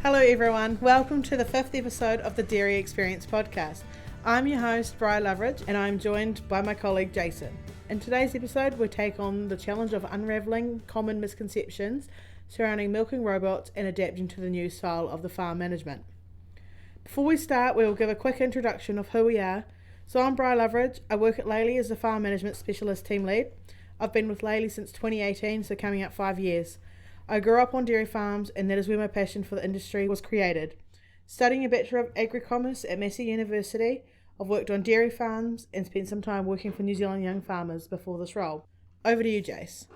Hello everyone, welcome to the 5th episode of the Dairy Experience podcast. I'm your host Briar Loveridge and I'm joined by my colleague Jason. In today's episode we take on the challenge of unravelling common misconceptions surrounding milking robots and adapting to the new style of the farm management. Before we start, we will give a quick introduction of who we are. So I'm Briar Loveridge, I work at Lely as the Farm Management Specialist Team Lead. I've been with Lely since 2018, so coming up 5 years. I grew up on dairy farms and that is where my passion for the industry was created. Studying a Bachelor of Agri-Commerce at Massey University, I've worked on dairy farms and spent some time working for New Zealand young farmers before this role. Over to you, Jace.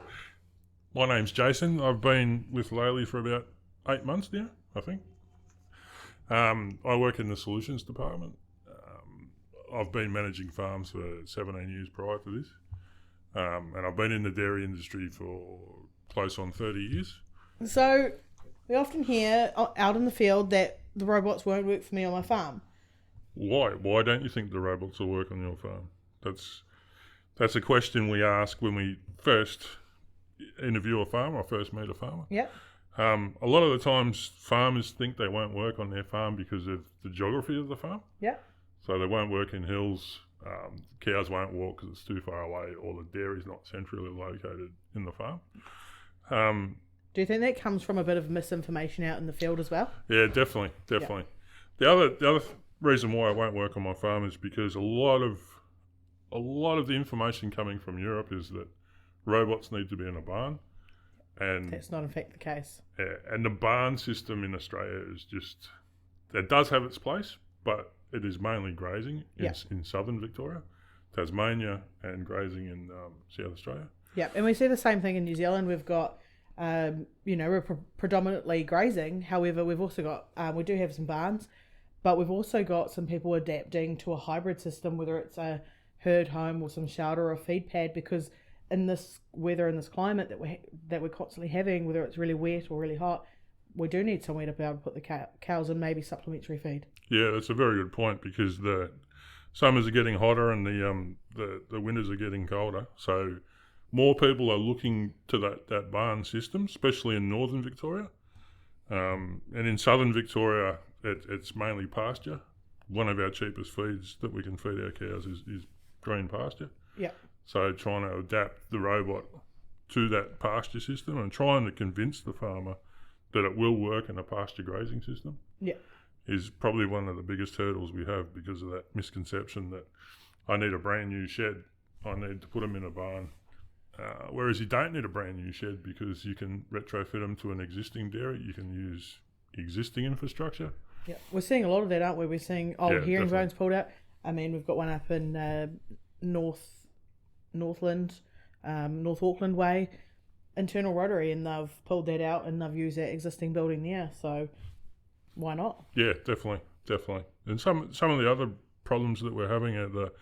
My name's Jason. I've been with Lely for about 8 months now, I think. I work in the solutions department. I've been managing farms for 17 years prior to this. And I've been in the dairy industry for close on 30 years. So we often hear out in the field that the robots won't work for me on my farm. Why? Why don't you think the robots will work on your farm? That's a question we ask when we first interview a farmer or first meet a farmer. Yep. A lot of the times farmers think they won't work on their farm because of the geography of the farm. Yep. So they won't work in hills. Cows won't walk because it's too far away, or the dairy's not centrally located in the farm. Do you think that comes from a bit of misinformation out in the field as well? Yeah, definitely. Yeah. The other reason why I won't work on my farm is because a lot of the information coming from Europe is that robots need to be in a barn, and That's not in fact the case. yeah, and the barn system in Australia is just, it does have its place, but it is mainly grazing in southern Victoria, Tasmania, and grazing in South Australia. Yeah, and we see the same thing in New Zealand. We've got, we're predominantly grazing. However, we've also got, we do have some barns, but we've also got some people adapting to a hybrid system, whether it's a herd home or some shelter or a feed pad, because in this weather, in this climate that we're constantly having, whether it's really wet or really hot, we do need somewhere to be able to put the cows in, maybe supplementary feed. Yeah, that's a very good point, because the summers are getting hotter and the winters are getting colder. So more people are looking to that barn system, especially in northern Victoria. And in southern Victoria, it's mainly pasture. One of our cheapest feeds that we can feed our cows is green pasture. Yeah. So trying to adapt the robot to that pasture system and trying to convince the farmer that it will work in a pasture grazing system. Yeah. Is probably one of the biggest hurdles we have, because of that misconception that I need a brand new shed, I need to put them in a barn. Whereas you don't need a brand new shed, because you can retrofit them to an existing dairy, you can use existing infrastructure. Yeah, we're seeing a lot of that, aren't we? We're seeing herring bones pulled out. I mean, we've got one up in Northland, North Auckland way, internal rotary, and they've pulled that out and they've used that existing building there. So why not? Yeah, definitely. And some of the other problems that we're having are the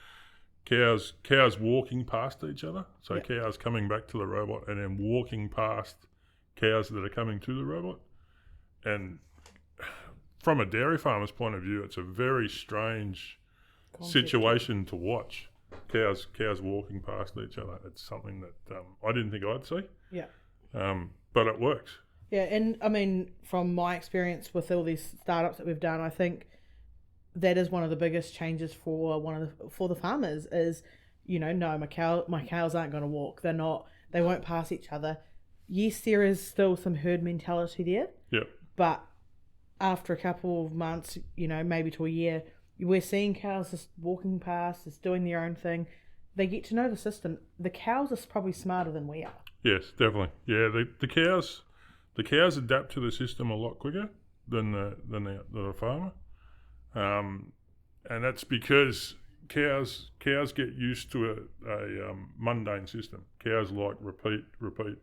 cows walking past each other. So cows coming back to the robot and then walking past cows that are coming to the robot. And from a dairy farmer's point of view, it's a very strange situation to watch. Cows walking past each other. It's something that I didn't think I'd see. Yeah. But it works. Yeah, and I mean, from my experience with all these startups that we've done, I think that is one of the biggest changes for the farmers is, no, my cows aren't going to walk. They won't pass each other. Yes, there is still some herd mentality there. Yeah. But after a couple of months, maybe to a year, we're seeing cows just walking past, just doing their own thing. They get to know the system. The cows are probably smarter than we are. Yes, definitely. Yeah, the cows adapt to the system a lot quicker than the farmer, and that's because cows get used to a mundane system. Cows like repeat,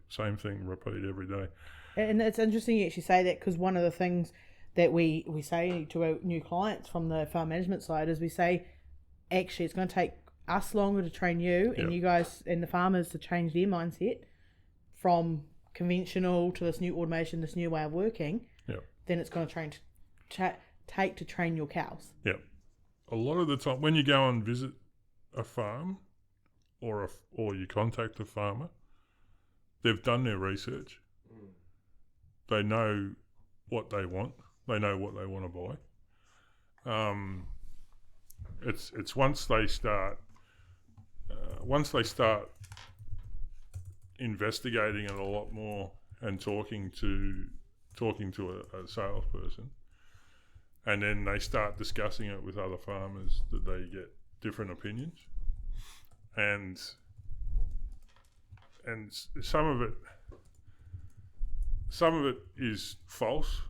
same thing, repeat every day. And it's interesting you actually say that, because one of the things that we say to our new clients from the farm management side is we say, actually, it's going to take us longer to train you and you guys and the farmers to change their mindset from conventional to this new automation, this new way of working, then it's going to take to train your cows. Yeah. A lot of the time when you go and visit a farm or you contact a farmer, they've done their research. They know what they want. They know what they want to buy. It's once they start investigating it a lot more and talking to a salesperson, and then they start discussing it with other farmers, that they get different opinions, and some of it is false,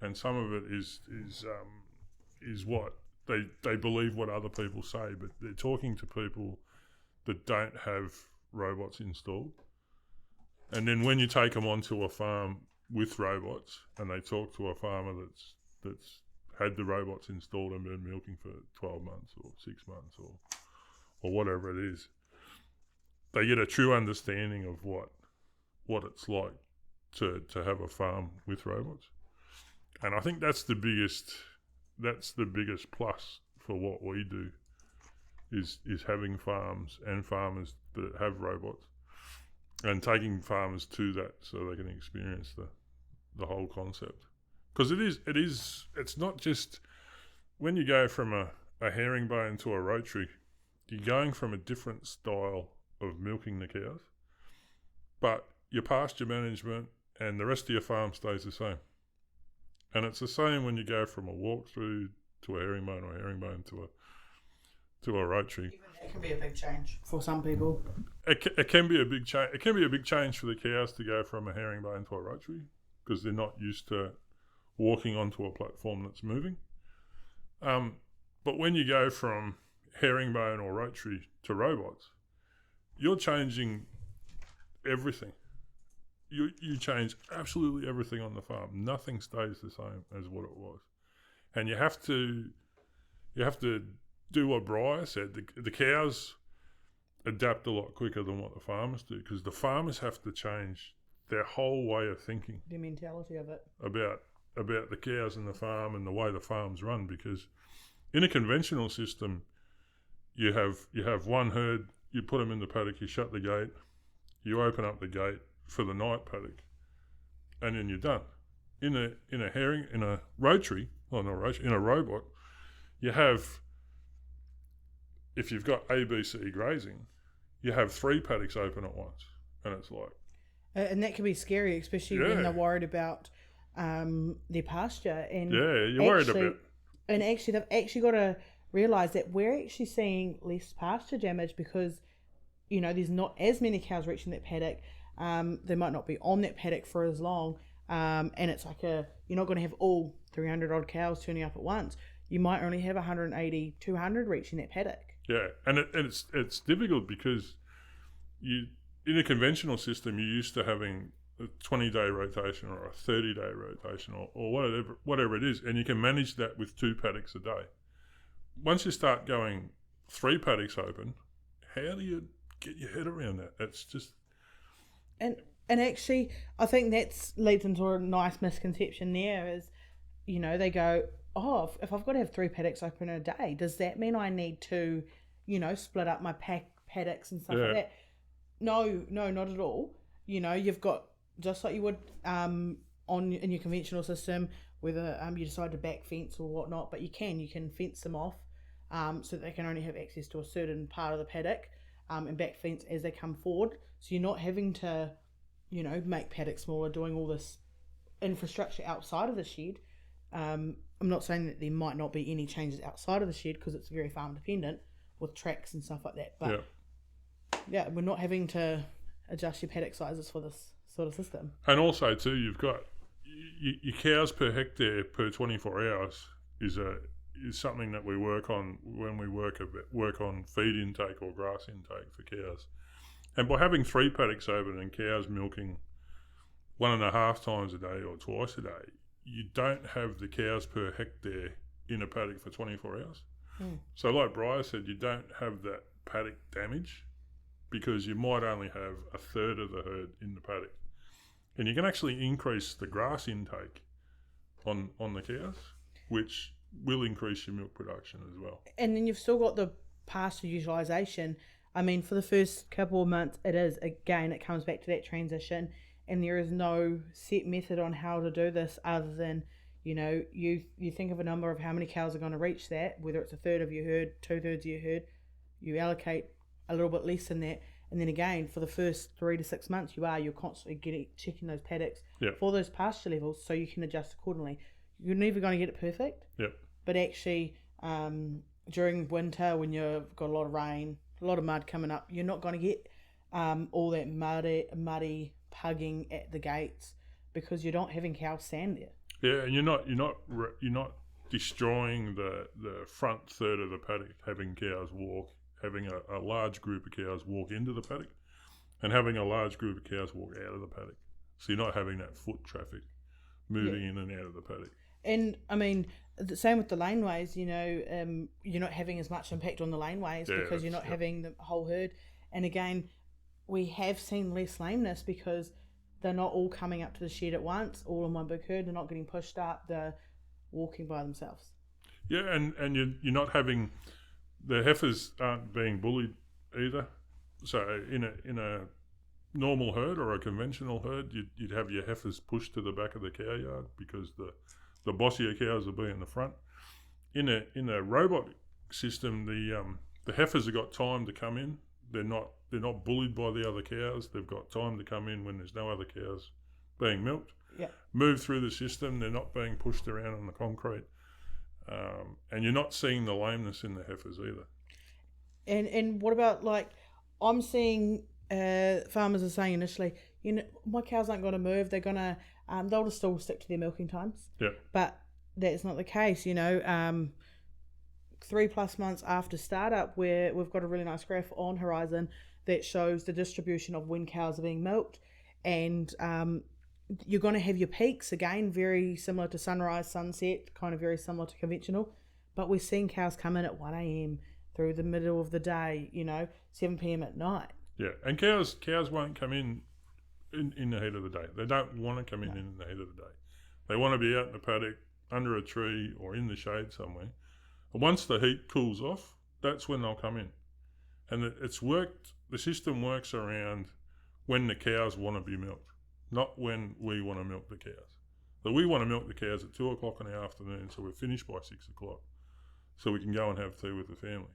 and some of it is what they believe what other people say, but they're talking to people that don't have robots installed. And then when you take them onto a farm with robots, and they talk to a farmer that's had the robots installed and been milking for 12 months or 6 months or whatever it is, they get a true understanding of what it's like to have a farm with robots. And I think that's the biggest plus for what we do, is having farms and farmers that have robots, and taking farmers to that so they can experience the whole concept. Because it's not just when you go from a herringbone to a rotary, you're going from a different style of milking the cows, but your pasture management and the rest of your farm stays the same. And it's the same when you go from a walkthrough to a herringbone, or a herringbone to a rotary. Even that can be a big change for some people. It can be a big change. It can be a big change for the cows to go from a herringbone to a rotary, because they're not used to walking onto a platform that's moving. But when you go from herringbone or rotary to robots, you're changing everything. You change absolutely everything on the farm. Nothing stays the same as what it was, and you have to do what Briar said. The cows adapt a lot quicker than what the farmers do, because the farmers have to change their whole way of thinking, The mentality of it. about the cows and the farm and the way the farm's run. Because in a conventional system, you have one herd, you put them in the paddock, you shut the gate, you open up the gate for the night paddock, and then you're done. In a robot, you have, if you've got ABC grazing, you have 3 paddocks open at once, and it's like, And that can be scary, especially when they're worried about their pasture. And you're worried about. And actually, they've actually got to realise that we're actually seeing less pasture damage because, there's not as many cows reaching that paddock. They might not be on that paddock for as long. And it's like you're not going to have all 300 odd cows turning up at once. You might only have 180, 200 reaching that paddock. Yeah, and it's difficult because in a conventional system, you're used to having a 20-day rotation or a 30-day rotation or whatever it is, and you can manage that with 2 paddocks a day. Once you start going 3 paddocks open, how do you get your head around that? That's just... And actually, I think that leads into a nice misconception there is, they go, oh, if I've got to have 3 paddocks open a day, does that mean I need to, split up my paddocks and stuff like that? No, not at all. You've got, just like you would in your conventional system, whether you decide to back fence or whatnot, but you can fence them off so that they can only have access to a certain part of the paddock and back fence as they come forward. So you're not having to, make paddocks smaller, doing all this infrastructure outside of the shed. I'm not saying that there might not be any changes outside of the shed because it's very farm dependent with tracks and stuff like that. But yeah, we're not having to adjust your paddock sizes for this sort of system. And also too, you've got your cows per hectare per 24 hours is something that we work on when we work on feed intake or grass intake for cows. And by having 3 paddocks open and cows milking 1.5 times a day or twice a day, you don't have the cows per hectare in a paddock for 24 hours. So like Briar said, you don't have that paddock damage because you might only have a third of the herd in the paddock. And you can actually increase the grass intake on the cows, which will increase your milk production as well. And then you've still got the pasture utilisation. I mean, for the first couple of months, it comes back to that transition, and there is no set method on how to do this other than, you think of a number of how many cows are going to reach that, whether it's a third of your herd, 2/3 of your herd, you allocate a little bit less than that, and then again for the first 3 to 6 months you're constantly checking those paddocks for those pasture levels so you can adjust accordingly. You're never going to get it perfect, but actually during winter when you've got a lot of rain, a lot of mud coming up, you're not going to get all that muddy pugging at the gates because you're not having cows stand there. Yeah, and you're not destroying the front third of the paddock, having a large group of cows walk into the paddock and having a large group of cows walk out of the paddock. So you're not having that foot traffic moving in and out of the paddock. And I mean, the same with the laneways, you're not having as much impact on the laneways because you're not having the whole herd. And again, we have seen less lameness because they're not all coming up to the shed at once, all in one big herd. They're not getting pushed up. They're walking by themselves. Yeah, and you're not having the heifers aren't being bullied either. So in a normal herd or a conventional herd, you'd have your heifers pushed to the back of the cow yard because the bossier cows will be in the front. In a robotic system, the heifers have got time to come in. They're not bullied by the other cows. They've got time to come in when there's no other cows being milked. Yeah. Move through the system. They're not being pushed around on the concrete. And you're not seeing the lameness in the heifers either. And what about, like, I'm seeing farmers are saying initially, my cows aren't going to move. They're going to, they'll just still stick to their milking times. Yeah. But that's not the case, 3+ months after startup, where we've got a really nice graph on Horizon that shows the distribution of when cows are being milked, and you're going to have your peaks again, very similar to sunrise, sunset, kind of very similar to conventional, but we're seeing cows come in at 1 a.m. through the middle of the day, 7 p.m. at night. Yeah, and cows won't come in the heat of the day. They don't want to come in the heat of the day. They want to be out in the paddock, under a tree or in the shade somewhere. And once the heat cools off, that's when they'll come in. And the system works around when the cows want to be milked, not when we want to milk the cows. So we want to milk the cows at 2 o'clock in the afternoon, so we're finished by 6 o'clock, so we can go and have tea with the family.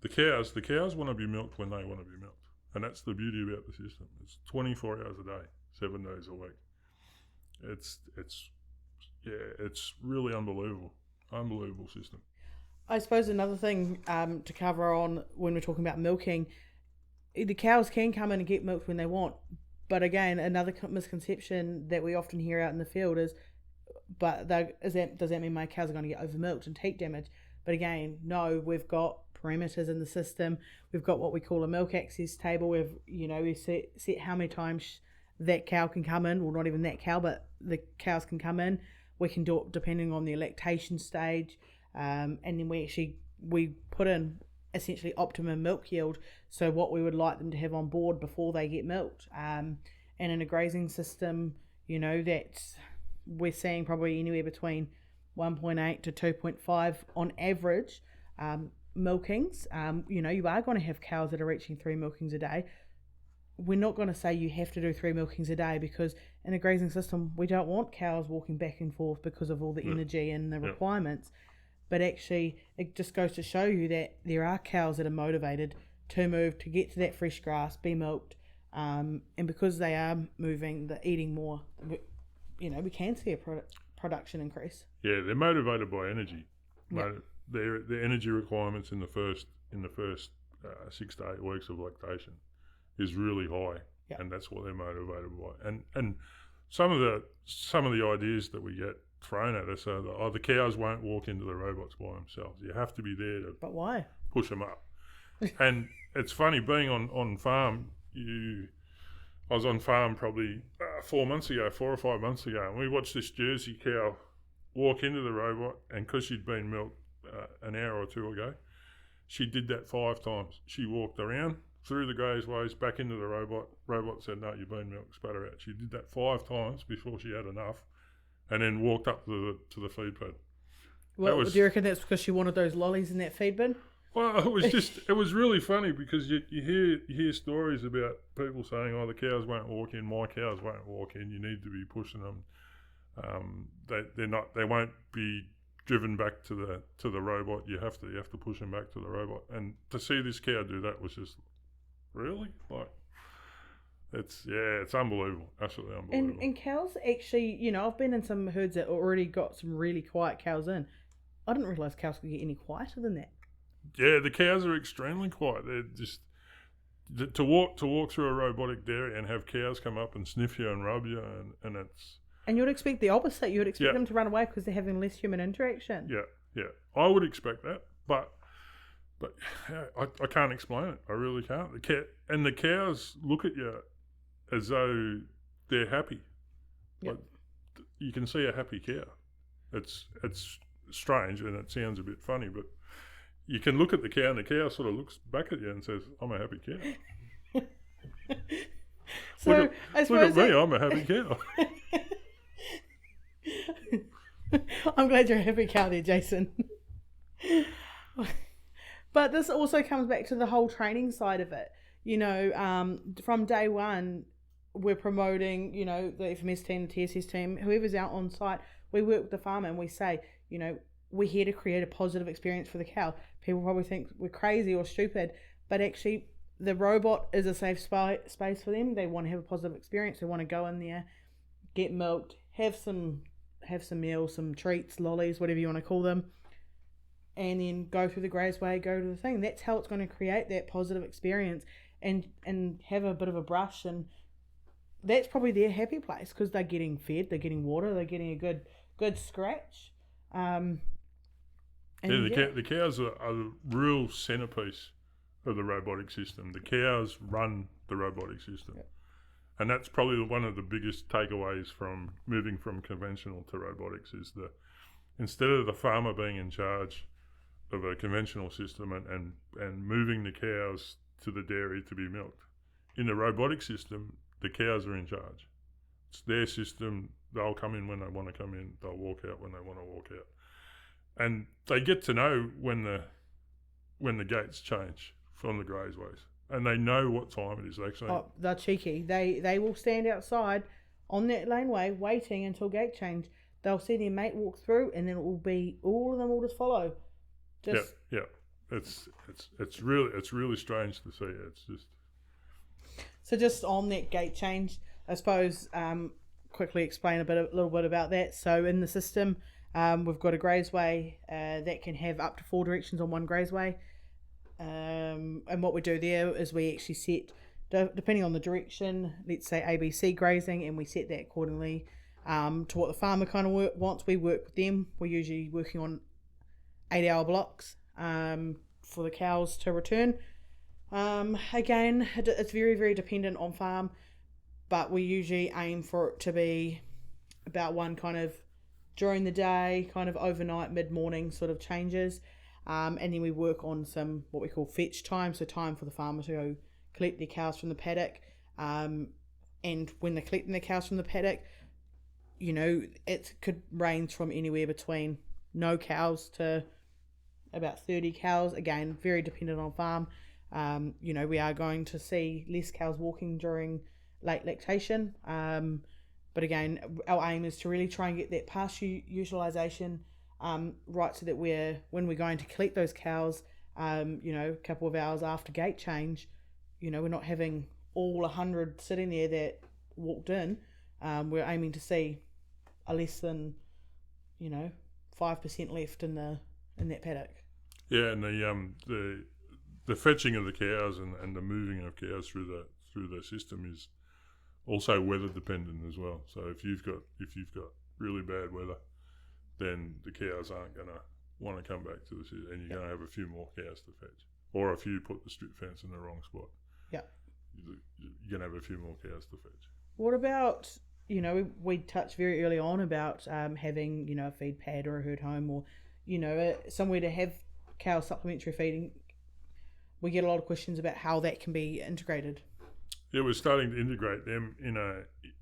The cows want to be milked when they want to be milked. And that's the beauty about the system. It's 24 hours a day, 7 days a week. It's really unbelievable system. I suppose another thing to cover on when we're talking about milking, the cows can come in and get milked when they want. But again, another misconception that we often hear out in the field is, does that mean my cows are going to get overmilked and teat damage? But again, no, we've got parameters in the system. We've got what we call a milk access table. We set how many times that cow can come in. Well, not even that cow, but the cows can come in. We can do it depending on their lactation stage. And then we put in essentially optimum milk yield, so what we would like them to have on board before they get milked. And in a grazing system, that we're seeing probably anywhere between 1.8 to 2.5 on average milkings. You are going to have cows that are reaching 3 milkings a day. We're not going to say you have to do 3 milkings a day, because in a grazing system we don't want cows walking back and forth because of all the energy and the requirements. But actually, it just goes to show you that there are cows that are motivated to move, to get to that fresh grass, be milked, and because they are moving, they're eating more. We can see a production increase. Yeah, they're motivated by energy. Their energy requirements in the first 6 to 8 weeks of lactation is really high, and that's what they're motivated by. And some of the ideas that we get thrown at us are the cows won't walk into the robots by themselves. You have to be there to push them up. And it's funny, being on farm, I was on farm probably 4 or 5 months ago, and we watched this Jersey cow walk into the robot, and because she'd been milked an hour or two ago, she did that 5 times. She walked around, through the grazeways, back into the robot. Robot said, no, you've been milked, spat her out. She did that 5 times before she had enough, and then walked up to the feed pad. Well, do you reckon that's because she wanted those lollies in that feed bin? Well, it was really funny, because you hear stories about people saying, oh, the cows won't walk in, my cows won't walk in, you need to be pushing them. They won't be driven back to the robot. You have to push them back to the robot. And to see this cow do that was just really like it's unbelievable, absolutely unbelievable. And cows actually, I've been in some herds that already got some really quiet cows in. I didn't realise cows could get any quieter than that. Yeah, the cows are extremely quiet. They're just to walk through a robotic dairy and have cows come up and sniff you and rub you, and it's. And you'd expect the opposite. You would expect them to run away because they're having less human interaction. Yeah. I would expect that, but I can't explain it. I really can't. The cows look at you as though they're happy. Yep. Like, you can see a happy cow. It's strange and it sounds a bit funny, but you can look at the cow and the cow sort of looks back at you and says, "I'm a happy cow." So look at me, I'm a happy cow. I'm glad you're a happy cow there, Jason. But this also comes back to the whole training side of it. From day one, we're promoting, the FMS team, the TSS team, whoever's out on site. We work with the farmer and we say, we're here to create a positive experience for the cow. People probably think we're crazy or stupid, but actually the robot is a safe space for them. They want to have a positive experience. They want to go in there, get milked, have some meals, some treats, lollies, whatever you want to call them, and then go through the grazeway, go to the thing. That's how it's going to create that positive experience and have a bit of a brush, and that's probably their happy place because they're getting fed, they're getting water, they're getting a good scratch. The cows are the real centerpiece of the robotic system. The cows run the robotic system. Yep. And that's probably one of the biggest takeaways from moving from conventional to robotics is that instead of the farmer being in charge of a conventional system and moving the cows to the dairy to be milked, in the robotic system, the cows are in charge. It's their system. They'll come in when they want to come in. They'll walk out when they want to walk out. And they get to know when the gates change from the grazeways. And they know what time it is actually. Oh, they're cheeky. They will stand outside on that laneway waiting until gate change. They'll see their mate walk through, and then it will be all of them will just follow. Yeah. It's really strange to see. It's just. So just on that gate change, I suppose quickly explain a little bit about that. So in the system, we've got a grazeway that can have up to 4 directions on one grazeway. And what we do there is we actually set, depending on the direction, let's say ABC grazing, and we set that accordingly to what the farmer kind of wants. We work with them. We're usually working on 8-hour blocks for the cows to return. Again, it's very, very dependent on farm, but we usually aim for it to be about one kind of during the day, kind of overnight, mid-morning sort of changes. And then we work on some what we call fetch time, so time for the farmer to go collect their cows from the paddock. And when they're collecting their cows from the paddock, it could range from anywhere between no cows to about 30 cows. Again, very dependent on farm. We are going to see less cows walking during late lactation. But again, our aim is to really try and get that pasture utilisation right, so that when we're going to collect those cows, a couple of hours after gate change, we're not having all 100 sitting there that walked in. We're aiming to see a less than 5% left in that paddock. Yeah, and the fetching of the cows and the moving of cows through the system is also weather dependent as well. So if you've got really bad weather, then the cows aren't going to want to come back to the city, and you're going to have a few more cows to fetch. Or if you put the strip fence in the wrong spot, you're going to have a few more cows to fetch. What about, we touched very early on about having, a feed pad or a herd home, or, somewhere to have cow supplementary feeding. We get a lot of questions about how that can be integrated. Yeah, we're starting to integrate them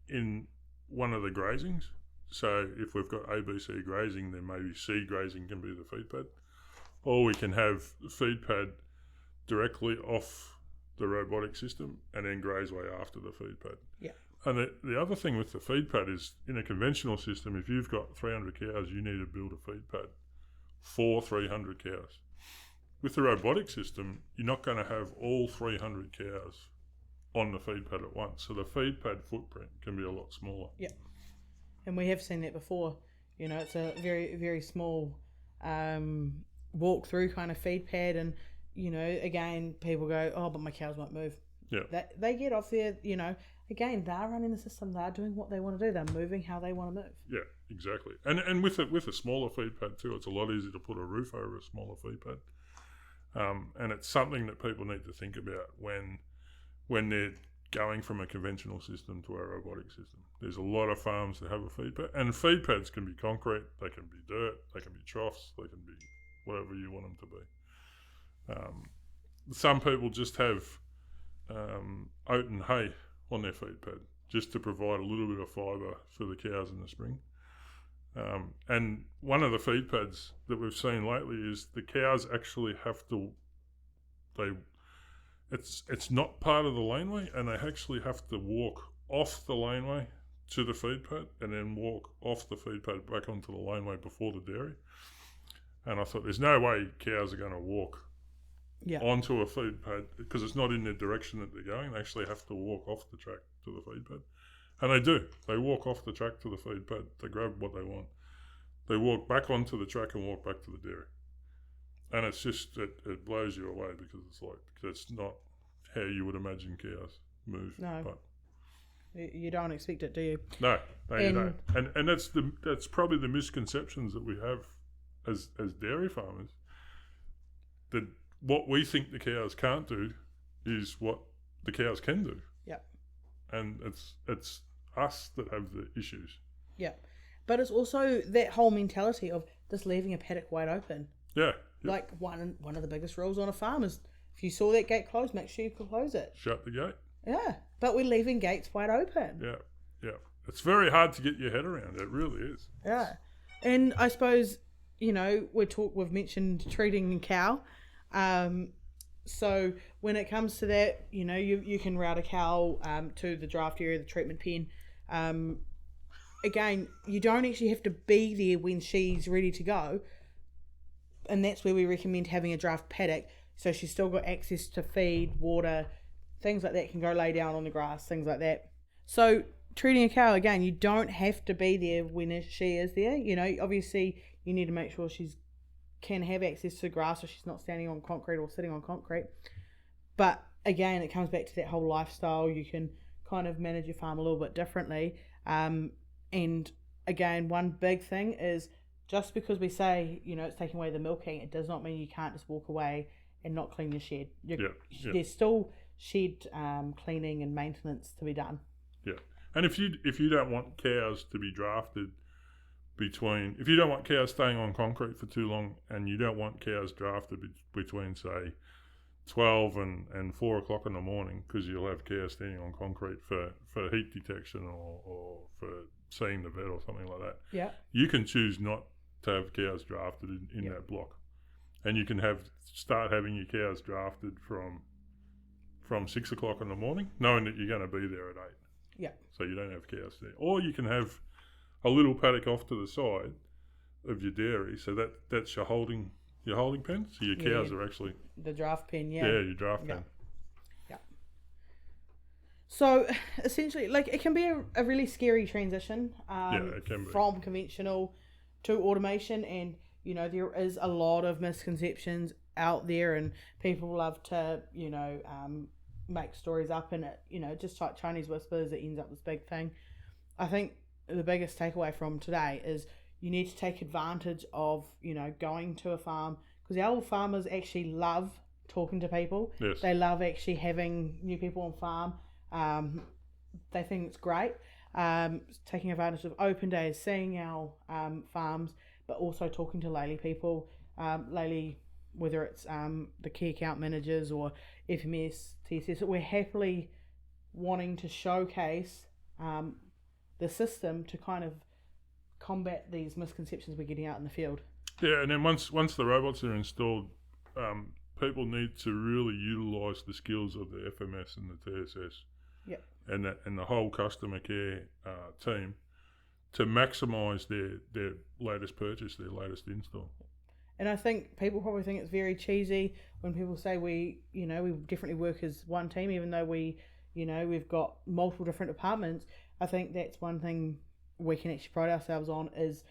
in one of the grazings. So if we've got ABC grazing, then maybe C grazing can be the feed pad. Or we can have the feed pad directly off the robotic system and then grazeway after the feed pad. Yeah. And the other thing with the feed pad is, in a conventional system, if you've got 300 cows, you need to build a feed pad for 300 cows. With the robotic system, you're not going to have all 300 cows on the feed pad at once. So the feed pad footprint can be a lot smaller. Yeah. And we have seen that before. It's a very, very small walk-through kind of feed pad. And, again, people go, oh, but my cows won't move. Yeah. They get off there, again, they're running the system. They're doing what they want to do. They're moving how they want to move. Yeah, exactly. And with a smaller feed pad too, it's a lot easier to put a roof over a smaller feed pad. And it's something that people need to think about when they're going from a conventional system to a robotic system. There's a lot of farms that have a feed pad, and feed pads can be concrete, they can be dirt, they can be troughs, they can be whatever you want them to be. Some people just have oat and hay on their feed pad just to provide a little bit of fibre for the cows in the spring. And one of the feed pads that we've seen lately is the cows actually have to, it's not part of the laneway, and they actually have to walk off the laneway to the feed pad and then walk off the feed pad back onto the laneway before the dairy. And I thought, there's no way cows are going to walk onto a feed pad because it's not in the direction that they're going. They actually have to walk off the track to the feed pad. And they do. They walk off the track to the feed pad. They grab what they want. They walk back onto the track and walk back to the dairy. And it's just, it blows you away because it's not how you would imagine cows move. No. But you don't expect it, do you? No, you don't. And that's probably the misconceptions that we have as dairy farmers. That what we think the cows can't do is what the cows can do. Yep. And it's us that have the issues. Yeah. But it's also that whole mentality of just leaving a paddock wide open. Yeah. Like one of the biggest rules on a farm is if you saw that gate closed, make sure you can close it. Shut the gate. Yeah. But we're leaving gates wide open. Yeah. Yeah. It's very hard to get your head around. It really is. Yeah. And I suppose, we've mentioned treating a cow. So when it comes to that, you can route a cow to the draft area, the treatment pen. Again, you don't actually have to be there when she's ready to go. And that's where we recommend having a draft paddock. So she's still got access to feed, water, things like that, can go lay down on the grass, things like that. So treating a cow, again, you don't have to be there when she is there. Obviously you need to make sure she's can have access to grass so she's not standing on concrete or sitting on concrete. But again, it comes back to that whole lifestyle. You can kind of manage your farm a little bit differently. And again, one big thing is just because we say, it's taking away the milking, it does not mean you can't just walk away and not clean your shed. There's still shed cleaning and maintenance to be done. Yeah. And if you don't want cows to be drafted if you don't want cows staying on concrete for too long, and you don't want cows drafted between, say, 12 and 4 o'clock in the morning, because you'll have cows standing on concrete for heat detection or for seeing the vet or something like that. Yeah. You can choose not to have cows drafted in that block. And you can start having your cows drafted from 6 o'clock in the morning, knowing that you're going to be there at 8. Yeah. So you don't have cows there. Or you can have a little paddock off to the side of your dairy, so that's your holding pen. So your cows are actually the draft pen. Yeah, your draft pen. Yeah. So essentially, it can be a really scary transition. It can be from conventional to automation, and there is a lot of misconceptions out there, and people love to make stories up, and it just like Chinese whispers, it ends up this big thing. I think the biggest takeaway from today is you need to take advantage of, going to a farm, because our farmers actually love talking to people. Yes. They love actually having new people on farm. They think it's great. Taking advantage of open days, seeing our farms, but also talking to Lely people. Lely, whether it's the key account managers or FMS, TSS, we're happily wanting to showcase the system to kind of combat these misconceptions we're getting out in the field. Yeah, and then once the robots are installed, people need to really utilise the skills of the FMS and the TSS and the whole customer care team to maximise their latest purchase, their latest install. And I think people probably think it's very cheesy when people say we definitely work as one team, even though we've got multiple different departments. I think that's one thing we can actually pride ourselves on is,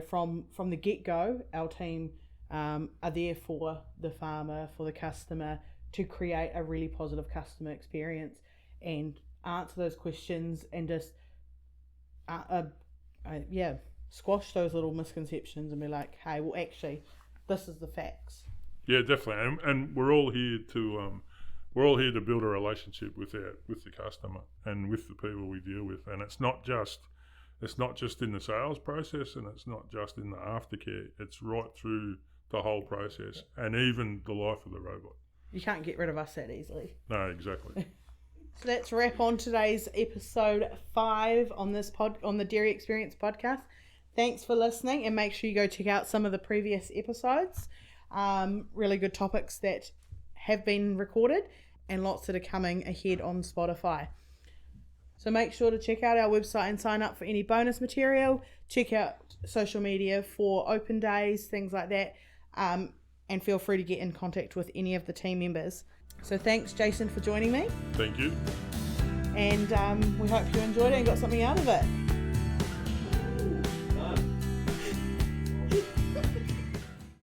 from the get-go, our team are there for the farmer, for the customer, to create a really positive customer experience and answer those questions and just squash those little misconceptions and be like, hey, well, actually, this is the facts. Yeah, definitely, and we're all here to build a relationship with the customer and with the people we deal with, and it's not just in the sales process, and it's not just in the aftercare. It's right through the whole process, and even the life of the robot. You can't get rid of us that easily. No, exactly. So that's a wrap on today's episode 5 on the Dairy Experience podcast. Thanks for listening, and make sure you go check out some of the previous episodes. Really good topics that have been recorded and lots that are coming ahead on Spotify. So make sure to check out our website and sign up for any bonus material. Check out social media for open days, things like that. And feel free to get in contact with any of the team members. So thanks, Jason, for joining me. Thank you. And we hope you enjoyed it and got something out of it.